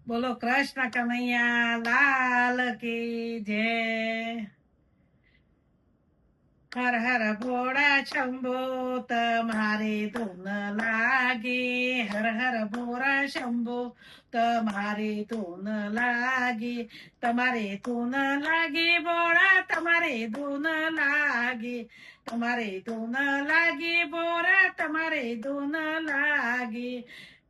બોલો કૃષ્ણ કનૈયા લાલ કી જય. હર હર ભોળા શંભો તમારે ધૂન લાગી. હર હર ભોળા શંભો તમારે ધૂન લાગી. તમારે ધૂન લાગી ભોળા તમારે ધૂન લાગી. તમારે ધૂન લાગી ભોળા તમારે ધૂન લાગી.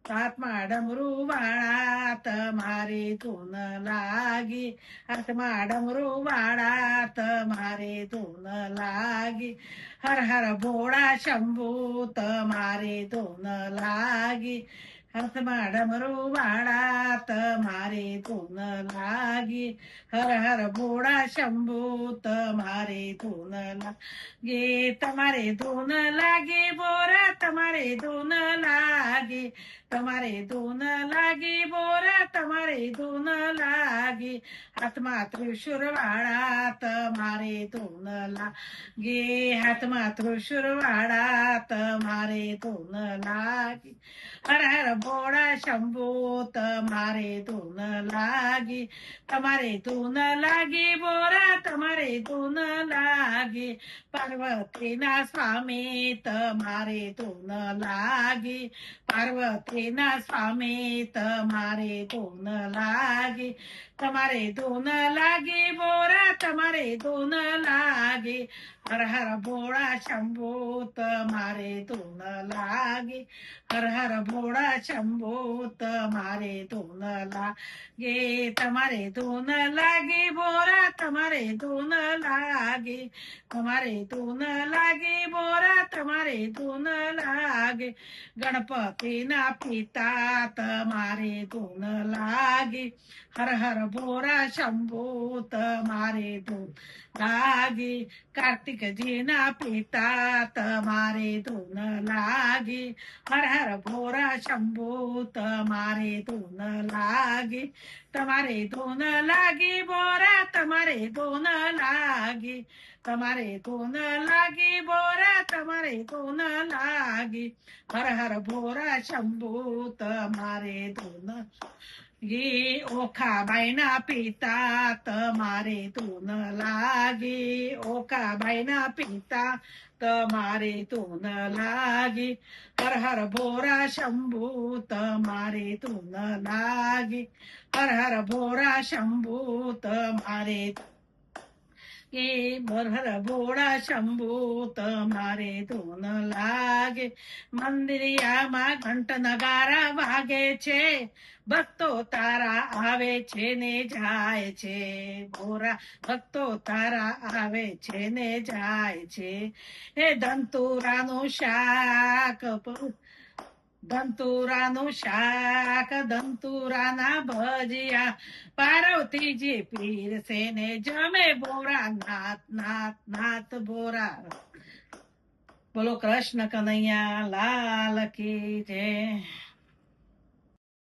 હાથમાં ડમરું વાળા તમારે ધૂન લાગી. હાથમાં ડમરું વાળા તમારે ધૂન લાગી. હર હર ભોળા શંભુ તમારે ધૂન લાગી. હાથમાં ડમરું વાળા તમારે ધૂન લાગી. હર હર ભોળા શંભુ તમારે ધૂન લાગી. તમારે ધૂન લાગી બોરા તમારે ધૂન લાગી. તમારે ધૂન લાગી બોરા તમારે ધૂન લાગી. હાથમાં ત્રિશુર વાળા તમારે ધૂન લાગી. હાથમાં ત્રિશુર વાળા તમારે ધૂન લાગી. હર હર ભોળા શંભુ તમારે ધૂન લાગી. તમારે ધૂન લાગી બોરા તમારે ધૂન લાગી. પાર્વતીના સ્વામી તમારે ધૂન લાગી. પાર્વતીના સ્વામી તમારે ધૂન લાગી. તમારે ધૂન લાગી બોરા તમારે ધૂન લાગી. હર હર ભોળા શંભુ તમારે ધૂન લાગી. હર હર ભોળા શંભુ તમારે ધૂન લાગી. તમારે ધૂન લાગી બોરા તમારે ધૂન લાગી. તમારે ધૂન લાગી બોરા તમારે ધૂન લાગી. ગણપતિના પિતા તમારે ધૂન લાગી. હર હર ભોળા શંભુ તમારે ધૂન લાગી. કાર્તિકજીના પિતા તમારે ધૂન લાગી. હર હર ભોળા શંભુ તમારે ધૂન લાગી. તમારે ધૂન લાગી બોરા તમારે ધૂન લાગી. તમારે ધૂન લાગી બોરા તમારે ધૂન લાગી. હર હર ભોળા શંભુ તમારે ધૂન જી. ઓખાબાઈના પિતા તમારે ધૂન લાગી. ઓખાબાઈના પિતા તમારે ધૂન લાગી. હર હર ભોળા શંભુ તમારે ધૂન લાગી. હર હર ભોળા શંભુ તમારે હર હર ભોળા શંભુ તમારે ધૂન લાગે. મંદિરિયામાં ઘંટ નગારા વાગે છે. ભક્તો તારા આવે છે ને જાય છે. ભોરા ભક્તો તારા આવે છે ને જાય છે. હે ધંતુરાનું શાક ધંતુરાનું શાક ધંતુરાના ભજીયા પાર્વતીજી પીરસે ને જમે બોરા નાથ નાથ નાથ બોરા. બોલો કૃષ્ણ કનૈયા લાલ કી જય.